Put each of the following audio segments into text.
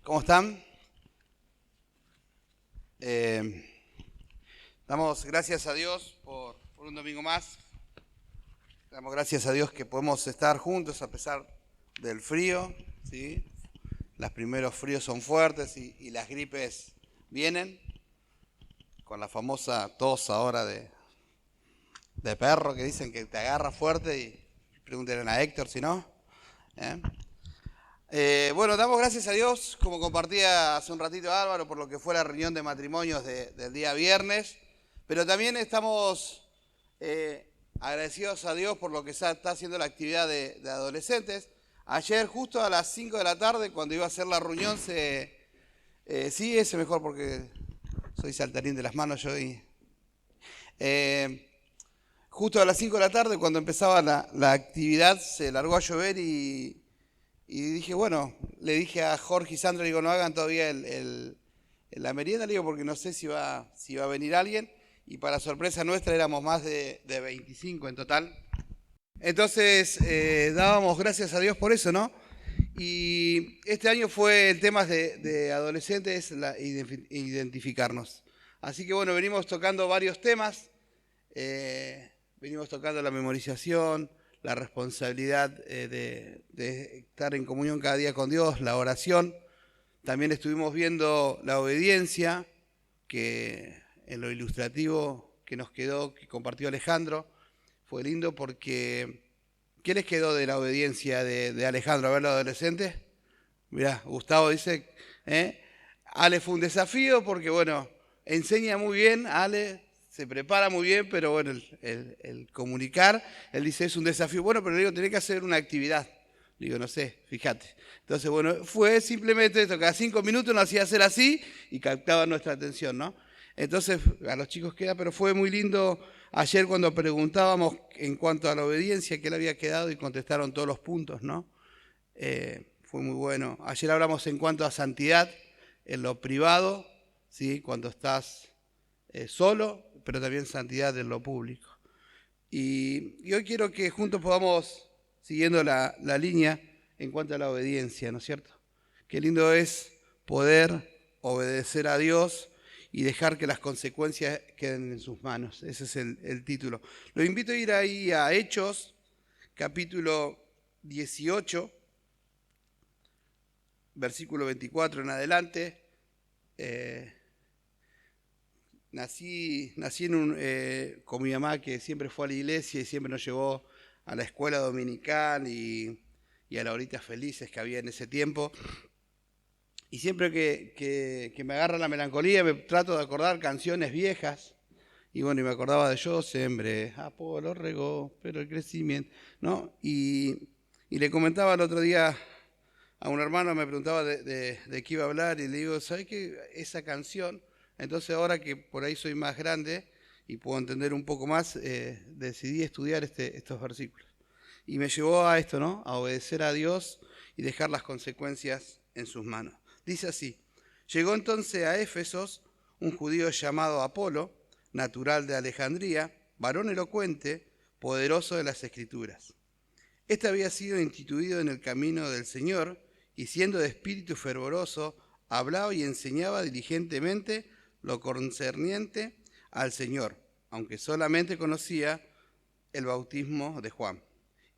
¿Cómo están? Damos gracias a Dios por un domingo más. Damos gracias a Dios que podemos estar juntos a pesar del frío, ¿sí? Los primeros fríos son fuertes y las gripes vienen, con la famosa tos ahora de perro que dicen que te agarra fuerte y pregúntenle a Héctor si no. ¿eh? Bueno, damos gracias a Dios, como compartía hace un ratito Álvaro, por lo que fue la reunión de matrimonios del día viernes, pero también estamos agradecidos a Dios por lo que está haciendo la actividad de adolescentes. Ayer, justo a las 5 de la tarde, cuando iba a hacer la reunión, sí, ese mejor porque soy saltarín de las manos yo justo a las 5 de la tarde, cuando empezaba la actividad, se largó a llover y dije, bueno, le dije a Jorge y Sandra, digo, no hagan todavía la merienda, le digo, porque no sé si va a venir alguien. Y para sorpresa nuestra éramos más de 25 en total. Entonces, dábamos gracias a Dios por eso, ¿no? Y este año fue el tema de adolescentes, identificarnos. Así que bueno, venimos tocando varios temas. Venimos tocando la memorización, la responsabilidad de estar en comunión cada día con Dios, la oración. También estuvimos viendo la obediencia, que en lo ilustrativo que nos quedó, que compartió Alejandro, fue lindo porque ¿qué les quedó de la obediencia de Alejandro? A ver, los adolescentes. Mirá, Gustavo dice, Ale fue un desafío porque, bueno, enseña muy bien, Ale se prepara muy bien, pero bueno, el comunicar, él dice, es un desafío. Bueno, pero le digo, tenés que hacer una actividad. Digo, no sé, fíjate. Entonces, bueno, fue simplemente esto, cada 5 minutos nos hacía hacer así y captaba nuestra atención, ¿no? Entonces, a los chicos queda, pero fue muy lindo ayer cuando preguntábamos en cuanto a la obediencia, qué le había quedado y contestaron todos los puntos, ¿no? Fue muy bueno. Ayer hablamos en cuanto a santidad, en lo privado, ¿sí? Cuando estás solo, pero también santidad en lo público. Y hoy quiero que juntos podamos, siguiendo la línea, en cuanto a la obediencia, ¿no es cierto? Qué lindo es poder obedecer a Dios y dejar que las consecuencias queden en sus manos. Ese es el título. Lo invito a ir ahí a Hechos, capítulo 18, versículo 24 en adelante. Nací con mi mamá, que siempre fue a la iglesia y siempre nos llevó a la escuela dominical y a las horitas felices que había en ese tiempo. Y siempre que me agarra la melancolía me trato de acordar canciones viejas. Y bueno, y me acordaba de Yo sembré, Apolo regó, pero el crecimiento, ¿no? Y le comentaba el otro día a un hermano, me preguntaba de qué iba a hablar y le digo, ¿sabes qué? Esa canción, entonces ahora que por ahí soy más grande y puedo entender un poco más, decidí estudiar estos versículos. Y me llevó a esto, ¿no? A obedecer a Dios y dejar las consecuencias en sus manos. Dice así, llegó entonces a Éfesos un judío llamado Apolo, natural de Alejandría, varón elocuente, poderoso de las Escrituras. Este había sido instituido en el camino del Señor y siendo de espíritu fervoroso, hablaba y enseñaba diligentemente lo concerniente al Señor, aunque solamente conocía el bautismo de Juan.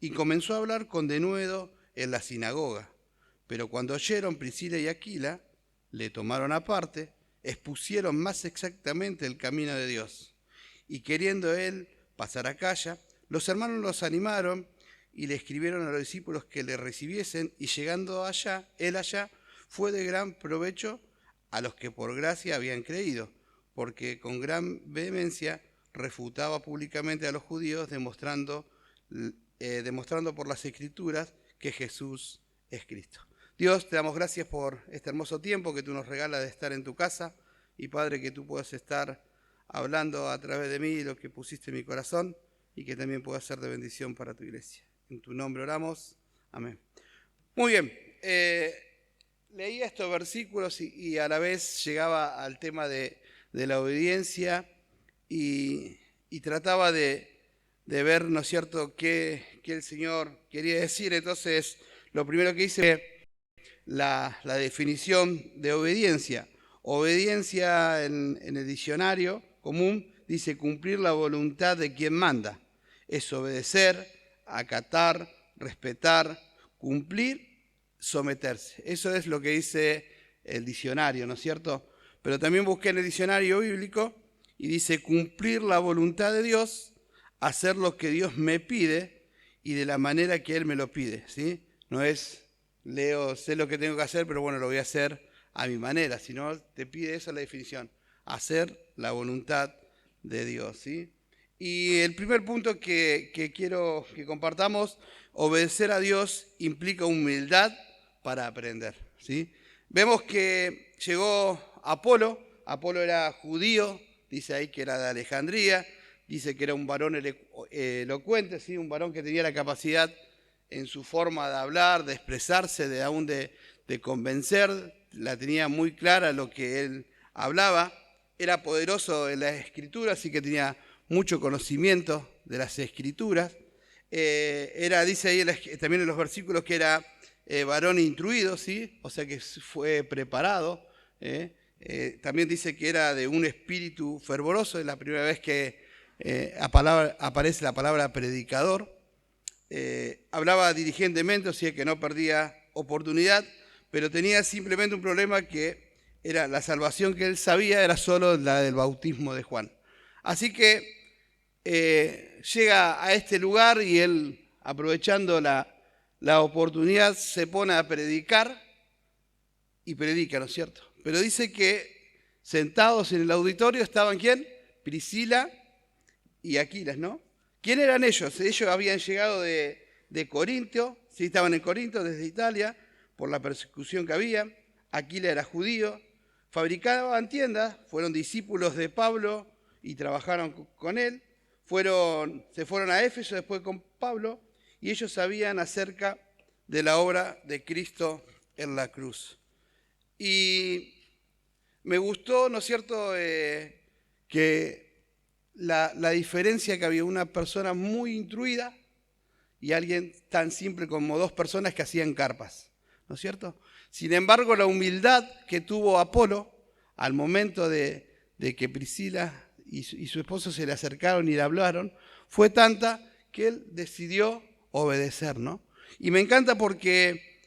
Y comenzó a hablar con denuedo en la sinagoga. Pero cuando oyeron Priscila y Aquila, le tomaron aparte, expusieron más exactamente el camino de Dios. Y queriendo él pasar a Acaya, los hermanos los animaron y le escribieron a los discípulos que le recibiesen, y llegando él allá, fue de gran provecho a los que por gracia habían creído, porque con gran vehemencia refutaba públicamente a los judíos, demostrando por las Escrituras que Jesús es Cristo. Dios, te damos gracias por este hermoso tiempo que tú nos regalas de estar en tu casa, y Padre, que tú puedas estar hablando a través de mí lo que pusiste en mi corazón y que también pueda ser de bendición para tu iglesia. En tu nombre oramos. Amén. Muy bien. Leía estos versículos y a la vez llegaba al tema de la obediencia y trataba de ver, ¿no es cierto?, qué el Señor quería decir. Entonces, lo primero que hice la definición de obediencia. Obediencia en el diccionario común dice cumplir la voluntad de quien manda. Es obedecer, acatar, respetar, cumplir, someterse. Eso es lo que dice el diccionario, ¿no es cierto? Pero también busqué en el diccionario bíblico y dice cumplir la voluntad de Dios, hacer lo que Dios me pide y de la manera que Él me lo pide, ¿sí? No es leo, sé lo que tengo que hacer, pero bueno, lo voy a hacer a mi manera, sino te pide esa la definición, hacer la voluntad de Dios, ¿sí? Y el primer punto que quiero que compartamos, obedecer a Dios implica humildad para aprender, ¿sí? Vemos que llegó Apolo era judío, dice ahí que era de Alejandría, dice que era un varón elocuente, ¿sí? Un varón que tenía la capacidad en su forma de hablar, de expresarse, de convencer, la tenía muy clara lo que él hablaba, era poderoso en las escrituras, así que tenía mucho conocimiento de las escrituras, dice ahí también en los versículos que era varón instruido, ¿sí? O sea que fue preparado, también dice que era de un espíritu fervoroso, es la primera vez que aparece la palabra predicador, hablaba diligentemente, o sea que no perdía oportunidad, pero tenía simplemente un problema que era la salvación que él sabía, era solo la del bautismo de Juan. Así que llega a este lugar y él, aprovechando la oportunidad, se pone a predicar y predica, ¿no es cierto? Pero dice que sentados en el auditorio estaban ¿quién? Priscila y Aquilas, ¿no? ¿Quién eran ellos? Ellos habían llegado de Corinto, sí, estaban en Corinto desde Italia por la persecución que había. Aquila era judío, fabricaban tiendas, fueron discípulos de Pablo y trabajaron con él. Se fueron a Éfeso después con Pablo y ellos sabían acerca de la obra de Cristo en la cruz. Y me gustó, ¿no es cierto?, que la diferencia que había una persona muy instruida y alguien tan simple como dos personas que hacían carpas, ¿no es cierto? Sin embargo, la humildad que tuvo Apolo al momento de que Priscila y su esposo se le acercaron y le hablaron, fue tanta que él decidió obedecer, ¿no? Y me encanta porque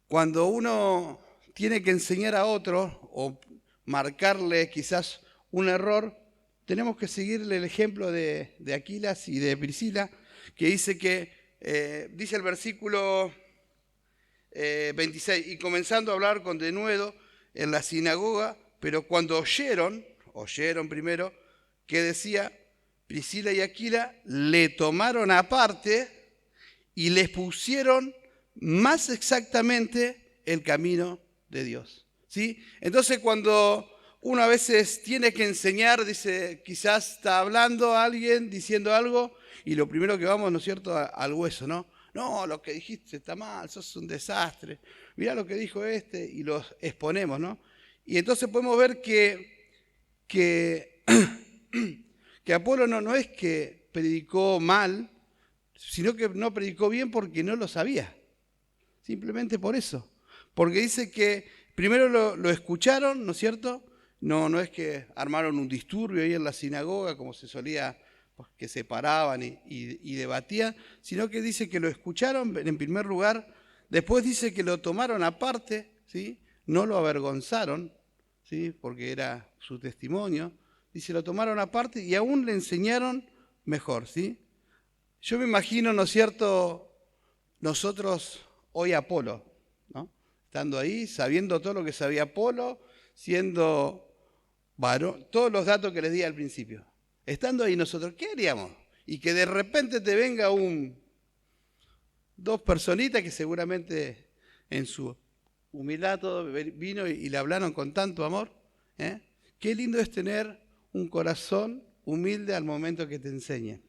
cuando uno tiene que enseñar a otro o marcarle quizás un error, tenemos que seguirle el ejemplo de Aquilas y de Priscila, que dice dice el versículo 26, y comenzando a hablar con denuedo en la sinagoga, pero cuando oyeron primero, que decía Priscila y Aquila, le tomaron aparte y les pusieron más exactamente el camino de Dios, ¿sí? Entonces cuando uno a veces tiene que enseñar, dice, quizás está hablando a alguien, diciendo algo, y lo primero que vamos, ¿no es cierto?, al hueso, ¿no? No, lo que dijiste está mal, sos un desastre, mirá lo que dijo y los exponemos, ¿no? Y entonces podemos ver que Apolo no es que predicó mal, sino que no predicó bien porque no lo sabía, simplemente por eso. Porque dice que primero lo escucharon, ¿no es cierto? No es que armaron un disturbio ahí en la sinagoga, como se solía, que se paraban y debatían, sino que dice que lo escucharon en primer lugar, después dice que lo tomaron aparte, ¿sí? No lo avergonzaron, ¿sí? Porque era su testimonio, dice, lo tomaron aparte y aún le enseñaron mejor, ¿sí? Yo me imagino, ¿no es cierto?, nosotros hoy Apolo, ¿no? Estando ahí, sabiendo todo lo que sabía Apolo, siendo varón, todos los datos que les di al principio. Estando ahí nosotros, ¿qué haríamos? Y que de repente te venga dos personitas que seguramente en su humildad todo vino y le hablaron con tanto amor. Qué lindo es tener un corazón humilde al momento que te enseñen.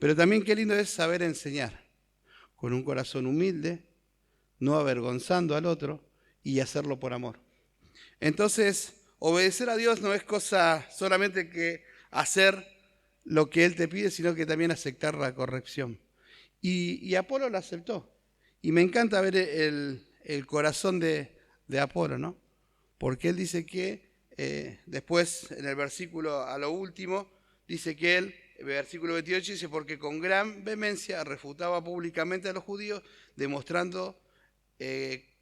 Pero también qué lindo es saber enseñar con un corazón humilde, no avergonzando al otro y hacerlo por amor. Entonces, obedecer a Dios no es cosa solamente que hacer lo que Él te pide, sino que también aceptar la corrección. Y Apolo la aceptó. Y me encanta ver el corazón de Apolo, ¿no? Porque él dice que después, en el versículo a lo último, dice que él, versículo 28, dice, porque con gran vehemencia refutaba públicamente a los judíos, demostrando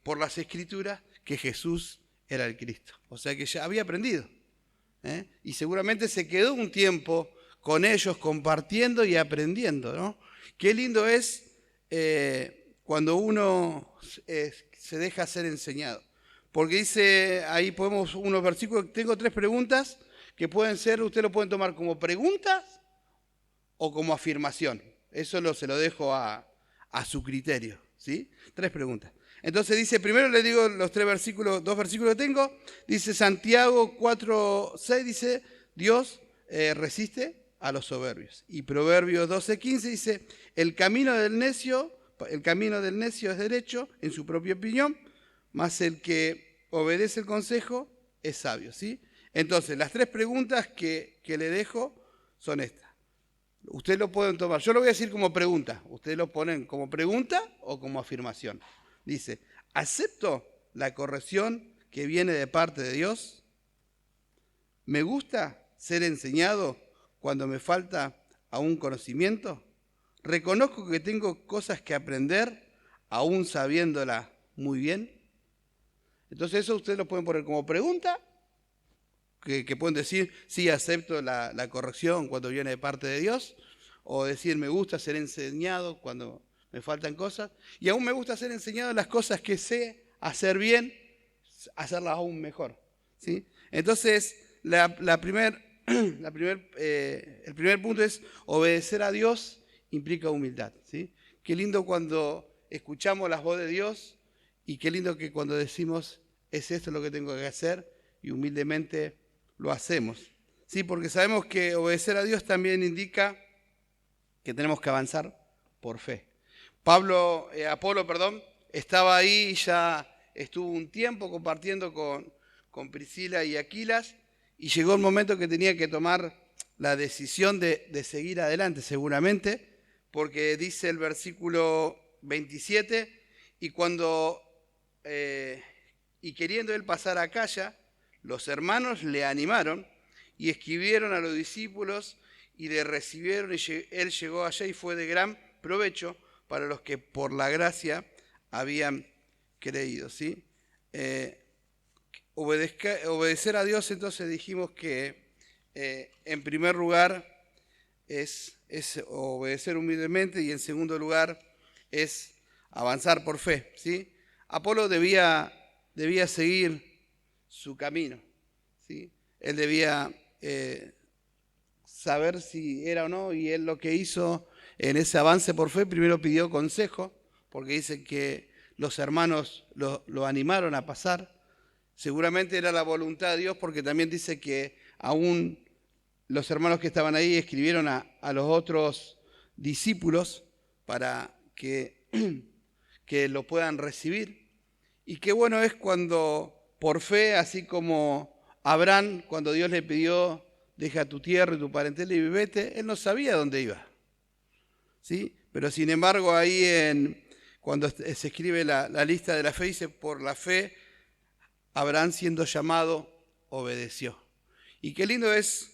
por las Escrituras que Jesús era el Cristo. O sea que ya había aprendido. Y seguramente se quedó un tiempo con ellos compartiendo y aprendiendo, ¿no? Qué lindo es cuando uno se deja ser enseñado. Porque dice, ahí podemos, unos versículos, tengo 3 preguntas que pueden ser, ustedes lo pueden tomar como preguntas o como afirmación. Eso se lo dejo a su criterio, ¿sí? 3 preguntas. Entonces dice, primero le digo los 2 versículos que tengo. Dice Santiago 4:6, dice, Dios resiste a los soberbios. Y Proverbios 12:15 dice, el camino del necio es derecho en su propia opinión, mas el que obedece el consejo es sabio, ¿sí? Entonces, las 3 preguntas que le dejo son estas. Ustedes lo pueden tomar, yo lo voy a decir como pregunta, ustedes lo ponen como pregunta o como afirmación. Dice, ¿acepto la corrección que viene de parte de Dios? ¿Me gusta ser enseñado cuando me falta aún conocimiento? ¿Reconozco que tengo cosas que aprender aún sabiéndola muy bien? Entonces eso ustedes lo pueden poner como pregunta, que pueden decir, sí, acepto la corrección cuando viene de parte de Dios, o decir, me gusta ser enseñado cuando me faltan cosas, y aún me gusta ser enseñado las cosas que sé hacer bien, hacerlas aún mejor, ¿sí? Entonces, el primer punto es obedecer a Dios implica humildad, ¿sí? Qué lindo cuando escuchamos las voces de Dios y qué lindo que cuando decimos, es esto lo que tengo que hacer y humildemente lo hacemos, ¿sí? Porque sabemos que obedecer a Dios también indica que tenemos que avanzar por fe. Apolo, estaba ahí, ya estuvo un tiempo compartiendo con Priscila y Aquilas y llegó el momento que tenía que tomar la decisión de seguir adelante seguramente, porque dice el versículo 27, y queriendo él pasar a Acaya, los hermanos le animaron y escribieron a los discípulos y le recibieron, y él llegó allá y fue de gran provecho para los que por la gracia habían creído, ¿sí? Obedecer a Dios, entonces dijimos que en primer lugar es obedecer humildemente y en segundo lugar es avanzar por fe, ¿sí? Apolo debía seguir su camino, ¿sí? Él debía saber si era o no, y él lo que hizo en ese avance por fe, primero pidió consejo, porque dice que los hermanos lo animaron a pasar. Seguramente era la voluntad de Dios, porque también dice que aún los hermanos que estaban ahí escribieron a los otros discípulos para que lo puedan recibir. Y qué bueno es cuando por fe, así como Abraham, cuando Dios le pidió, deja tu tierra y tu parentela y vete, él no sabía dónde iba, ¿sí? Pero sin embargo ahí cuando se escribe la lista de la fe, dice, por la fe, Abraham siendo llamado, obedeció. Y qué lindo es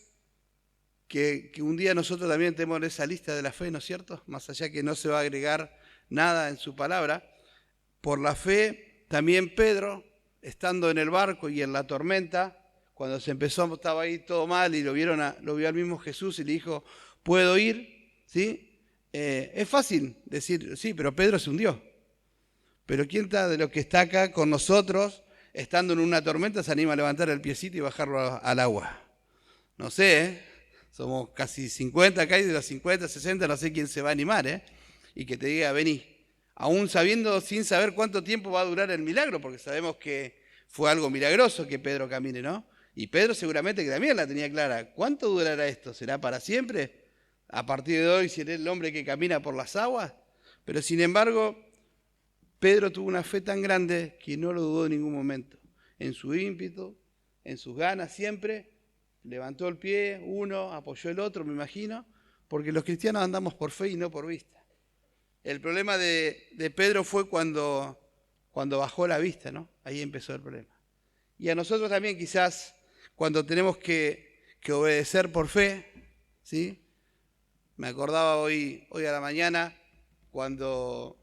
que un día nosotros también tenemos esa lista de la fe, ¿no es cierto? Más allá que no se va a agregar nada en su palabra. Por la fe, también Pedro, estando en el barco y en la tormenta, cuando se empezó, estaba ahí todo mal y lo vio al mismo Jesús y le dijo, ¿puedo ir? ¿Sí? Es fácil decir, sí, pero Pedro se hundió. Pero ¿quién está de los que está acá con nosotros, estando en una tormenta, se anima a levantar el piecito y bajarlo al agua? No sé, ¿eh? Somos casi 50 acá y de los 50, 60, no sé quién se va a animar, ¿eh? Y que te diga, vení. Aún sin saber cuánto tiempo va a durar el milagro, porque sabemos que fue algo milagroso que Pedro camine, ¿no? Y Pedro seguramente que también la tenía clara. ¿Cuánto durará esto? ¿Será para siempre? ¿A partir de hoy será el hombre que camina por las aguas? Pero sin embargo, Pedro tuvo una fe tan grande que no lo dudó en ningún momento. En su ímpetu, en sus ganas siempre, levantó el pie, uno apoyó el otro, me imagino, porque los cristianos andamos por fe y no por vista. El problema de Pedro fue cuando bajó la vista, ¿no? Ahí empezó el problema. Y a nosotros también quizás cuando tenemos que obedecer por fe, ¿sí? Me acordaba hoy a la mañana cuando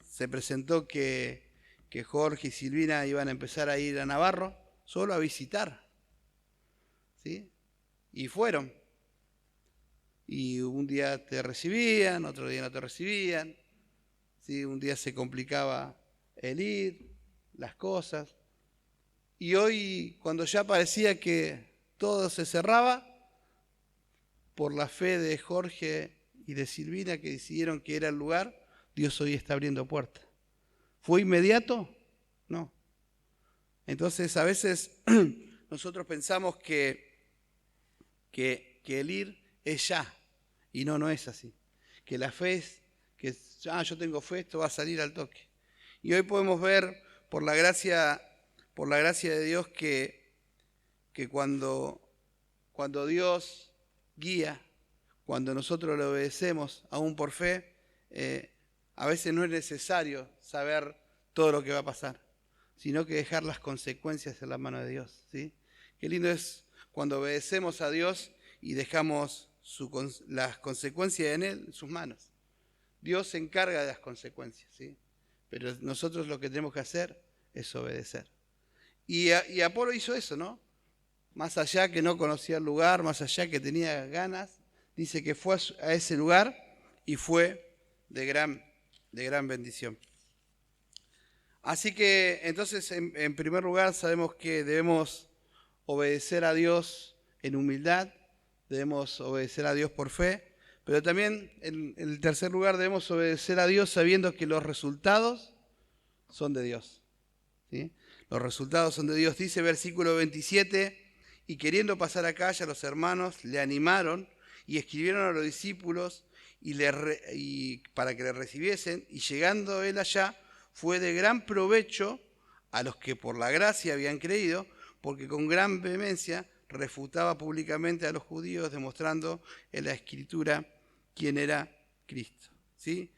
se presentó que Jorge y Silvina iban a empezar a ir a Navarro solo a visitar, ¿sí? Y fueron. Y un día te recibían, otro día no te recibían, ¿sí? Un día se complicaba el ir, las cosas. Y hoy, cuando ya parecía que todo se cerraba, por la fe de Jorge y de Silvina que decidieron que era el lugar, Dios hoy está abriendo puertas. ¿Fue inmediato? No. Entonces, a veces nosotros pensamos que el ir es ya, y no es así. Que la fe es que yo tengo fe, esto va a salir al toque. Y hoy podemos ver por la gracia de Dios que cuando Dios guía, cuando nosotros le obedecemos, aún por fe, a veces no es necesario saber todo lo que va a pasar, sino que dejar las consecuencias en la mano de Dios, ¿sí? Qué lindo es cuando obedecemos a Dios y dejamos las consecuencias en sus manos. Dios se encarga de las consecuencias, ¿sí? Pero nosotros lo que tenemos que hacer es obedecer. Y Apolo hizo eso, ¿no? Más allá que no conocía el lugar, más allá que tenía ganas, dice que fue a ese lugar y fue de gran bendición. Así que entonces, en primer lugar, sabemos que debemos obedecer a Dios en humildad, debemos obedecer a Dios por fe, pero también en el tercer lugar debemos obedecer a Dios sabiendo que los resultados son de Dios, ¿sí? Los resultados son de Dios. Dice versículo 27, y queriendo pasar a calle a los hermanos, le animaron y escribieron a los discípulos y para que le recibiesen, y llegando él allá, fue de gran provecho a los que por la gracia habían creído, porque con gran vehemencia refutaba públicamente a los judíos, demostrando en la Escritura quién era Cristo, ¿sí?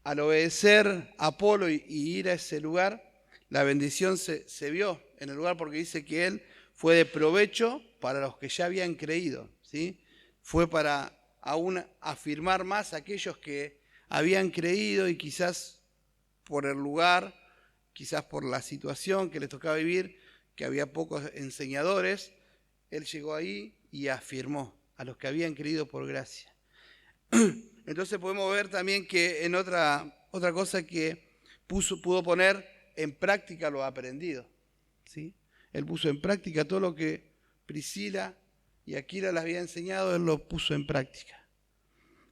Al obedecer a Apolo y ir a ese lugar, la bendición se vio en el lugar, porque dice que él fue de provecho para los que ya habían creído, ¿sí? Fue para aún afirmar más a aquellos que habían creído y quizás por el lugar, quizás por la situación que les tocaba vivir, que había pocos enseñadores, él llegó ahí y afirmó a los que habían creído por gracia. Entonces podemos ver también que en otra cosa que pudo poner en práctica lo aprendido, ¿sí? Él puso en práctica todo lo que Priscila y Aquila les había enseñado, él lo puso en práctica.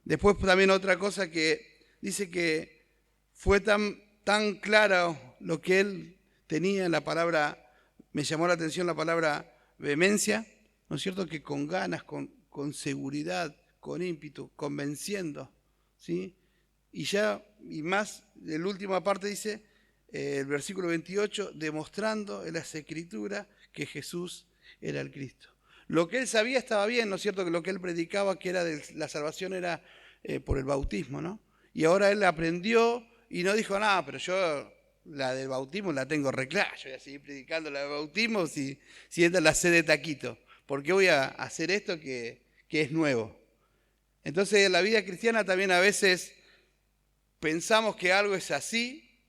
Después también otra cosa que dice que fue tan claro lo que él tenía en la palabra, me llamó la atención la palabra vehemencia, ¿no es cierto? Que con ganas, con seguridad, con ímpetu, convenciendo, ¿sí? Y más, en la última parte dice, el versículo 28, demostrando en las Escrituras que Jesús era el Cristo. Lo que él sabía estaba bien, ¿no es cierto? Que lo que él predicaba, que era la salvación, era por el bautismo, ¿no? Y ahora él aprendió y no dijo nada, pero yo la del bautismo la tengo re clara, yo voy a seguir predicando la del bautismo si esta la sé de taquito. ¿Por qué voy a hacer esto que es nuevo? Entonces en la vida cristiana también a veces pensamos que algo es así,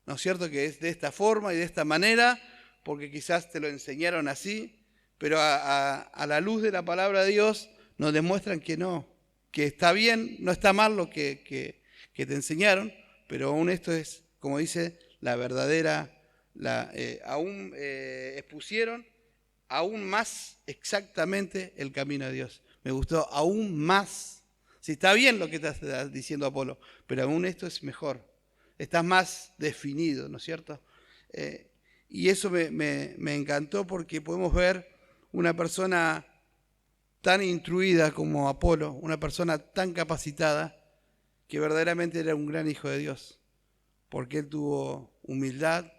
¿no es cierto? Que es de esta forma y de esta manera, porque quizás te lo enseñaron así, pero a la luz de la palabra de Dios nos demuestran que no, que está bien, no está mal lo que te enseñaron, pero aún esto es, como dice, la verdadera, aún expusieron aún más exactamente el camino de Dios. Me gustó aún más. Si está bien lo que estás diciendo Apolo, pero aún esto es mejor. Estás más definido, ¿no es cierto? Y eso me encantó porque podemos ver una persona tan instruida como Apolo, una persona tan capacitada, que verdaderamente era un gran hijo de Dios, porque él tuvo humildad,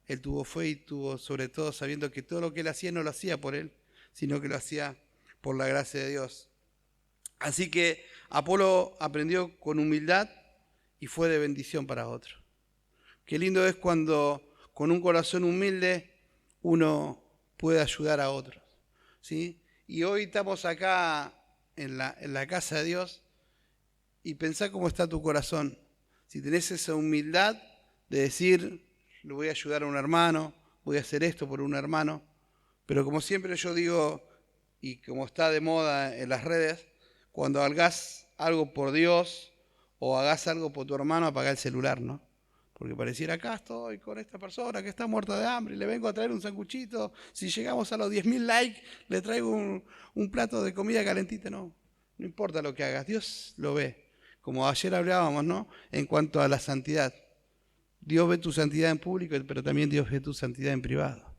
él tuvo fe y tuvo sobre todo sabiendo que todo lo que él hacía no lo hacía por él, sino que lo hacía por la gracia de Dios. Así que Apolo aprendió con humildad y fue de bendición para otros. Qué lindo es cuando con un corazón humilde uno puede ayudar a otros, ¿sí? Y hoy estamos acá en la casa de Dios y pensá cómo está tu corazón. Si tenés esa humildad de decir, le voy a ayudar a un hermano, voy a hacer esto por un hermano, pero como siempre yo digo, y como está de moda en las redes, cuando hagas algo por Dios o hagas algo por tu hermano, apagá el celular, ¿no? Porque pareciera, acá estoy con esta persona que está muerta de hambre y le vengo a traer un sanguchito. Si llegamos a los 10.000 likes, le traigo un plato de comida calentita. No importa lo que hagas, Dios lo ve. Como ayer hablábamos, ¿no? En cuanto a la santidad. Dios ve tu santidad en público, pero también Dios ve tu santidad en privado.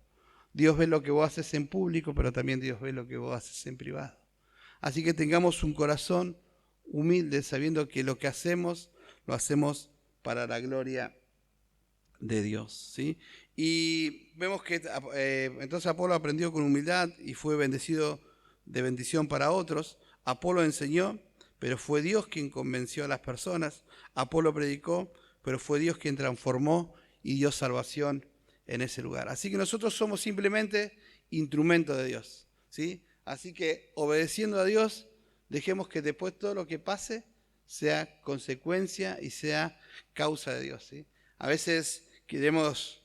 Dios ve lo que vos haces en público, pero también Dios ve lo que vos haces en privado. Así que tengamos un corazón humilde, sabiendo que lo que hacemos, lo hacemos para la gloria de Dios, ¿sí? Y vemos que entonces Apolo aprendió con humildad y fue bendecido de bendición para otros. Apolo enseñó, pero fue Dios quien convenció a las personas. Apolo predicó, pero fue Dios quien transformó y dio salvación en ese lugar. Así que nosotros somos simplemente instrumentos de Dios, ¿sí? Así que obedeciendo a Dios, dejemos que después todo lo que pase sea consecuencia y sea causa de Dios, ¿sí? A veces queremos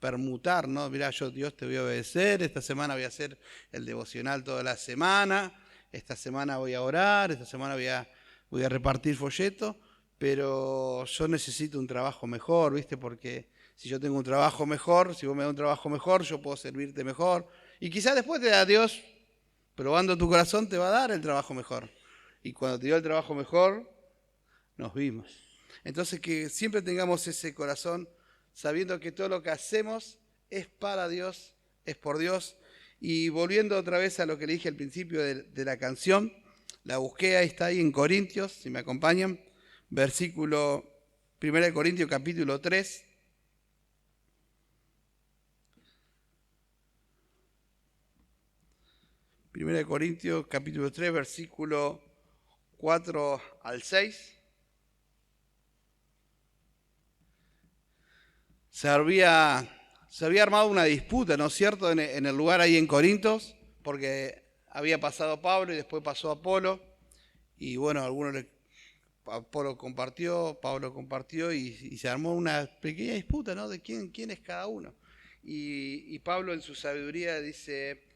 permutar, ¿no? Mirá, yo Dios te voy a obedecer, esta semana voy a hacer el devocional toda la semana, esta semana voy a orar, esta semana voy a repartir folletos, pero yo necesito un trabajo mejor, ¿viste? Porque si yo tengo un trabajo mejor, si vos me das un trabajo mejor, yo puedo servirte mejor. Y quizás después te da Dios, probando tu corazón, te va a dar el trabajo mejor. Y cuando te dio el trabajo mejor, nos vimos. Entonces que siempre tengamos ese corazón, sabiendo que todo lo que hacemos es para Dios, es por Dios. Y volviendo otra vez a lo que le dije al principio de la canción, la busqué, ahí está ahí en Corintios, si me acompañan, versículo 1 Corintios capítulo 3. Primera de Corintios capítulo 3, versículo 4 al 6. Se había armado una disputa, ¿no es cierto?, en el lugar ahí en Corintios, porque había pasado Pablo y después pasó Apolo, y bueno, Pablo compartió y se armó una pequeña disputa, ¿no?, de quién es cada uno. Y Pablo en su sabiduría dice,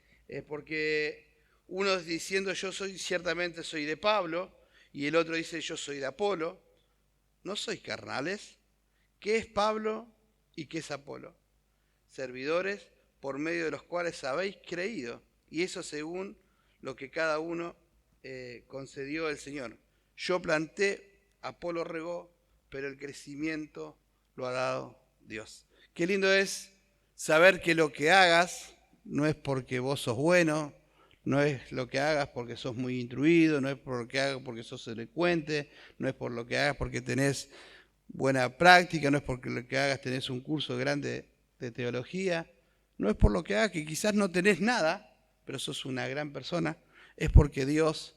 porque uno diciendo ciertamente soy de Pablo, y el otro dice yo soy de Apolo, ¿no sois carnales? ¿Qué es Pablo y qué es Apolo? Servidores por medio de los cuales habéis creído, y eso según lo que cada uno concedió el Señor. Yo planté, Apolo regó, pero el crecimiento lo ha dado Dios. Qué lindo es saber que lo que hagas no es porque vos sos bueno, no es lo que hagas porque sos muy instruido, no es por lo que hagas porque sos elocuente, no es por lo que hagas porque tenés buena práctica, no es porque lo que hagas tenés un curso grande de teología, no es por lo que hagas que quizás no tenés nada, pero sos una gran persona, es porque Dios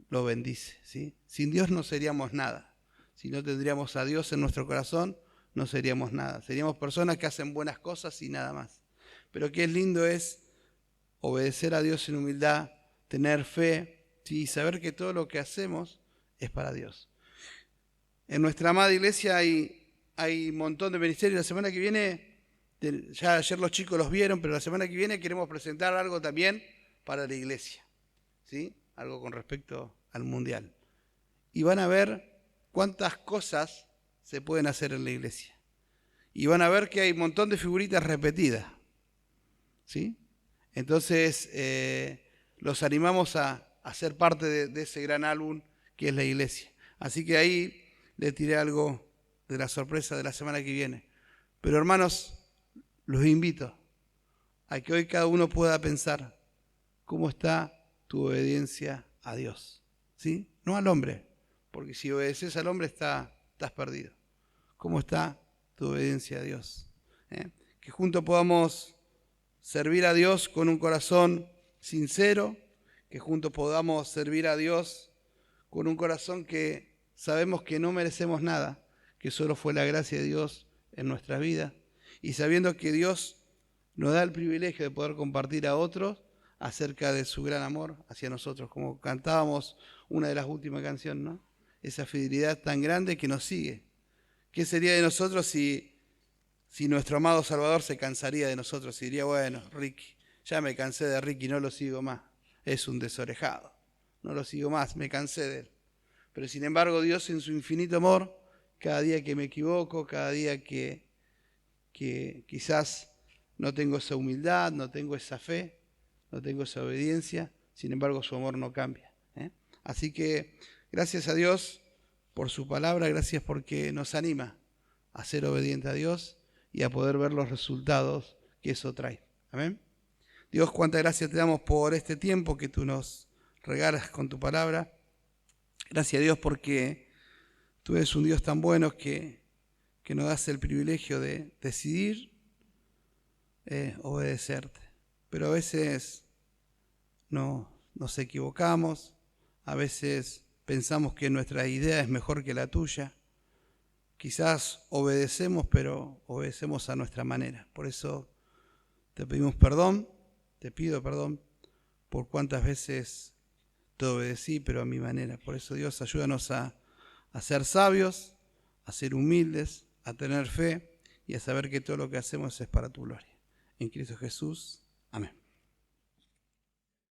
lo bendice, ¿sí? Sin Dios no seríamos nada. Si no tendríamos a Dios en nuestro corazón, no seríamos nada. Seríamos personas que hacen buenas cosas y nada más. Pero qué lindo es obedecer a Dios en humildad, tener fe, ¿sí? Y saber que todo lo que hacemos es para Dios. En nuestra amada iglesia hay un montón de ministerios. La semana que viene, ya ayer los chicos los vieron, pero la semana que viene queremos presentar algo también para la iglesia, ¿sí? Algo con respecto al mundial. Y van a ver cuántas cosas se pueden hacer en la iglesia. Y van a ver que hay un montón de figuritas repetidas, ¿sí? Entonces, los animamos a ser parte de ese gran álbum que es la iglesia. Así que ahí le tiré algo de la sorpresa de la semana que viene. Pero hermanos, los invito a que hoy cada uno pueda pensar cómo está tu obediencia a Dios, ¿sí? No al hombre, porque si obedeces al hombre estás perdido. ¿Cómo está tu obediencia a Dios? Que juntos podamos servir a Dios con un corazón sincero, que juntos podamos servir a Dios con un corazón que sabemos que no merecemos nada, que solo fue la gracia de Dios en nuestra vida, y sabiendo que Dios nos da el privilegio de poder compartir a otros acerca de su gran amor hacia nosotros, como cantábamos una de las últimas canciones, ¿no? Esa fidelidad tan grande que nos sigue. ¿Qué sería de nosotros si nuestro amado Salvador se cansaría de nosotros? Y diría, bueno, Ricky, ya me cansé de Ricky, no lo sigo más. Es un desorejado, no lo sigo más, me cansé de él. Pero sin embargo, Dios en su infinito amor, cada día que me equivoco, cada día que quizás no tengo esa humildad, no tengo esa fe, no tengo esa obediencia, sin embargo su amor no cambia. Así que gracias a Dios por su palabra, gracias porque nos anima a ser obediente a Dios y a poder ver los resultados que eso trae. Amén. Dios, cuánta gracia te damos por este tiempo que tú nos regalas con tu palabra. Gracias a Dios porque tú eres un Dios tan bueno que nos das el privilegio de decidir obedecerte. Pero a veces nos equivocamos, a veces pensamos que nuestra idea es mejor que la tuya. Quizás obedecemos, pero obedecemos a nuestra manera. Por eso te pedimos perdón, te pido perdón por cuántas veces te obedecí, pero a mi manera. Por eso, Dios, ayúdanos a ser sabios, a ser humildes, a tener fe y a saber que todo lo que hacemos es para tu gloria. En Cristo Jesús. Amén.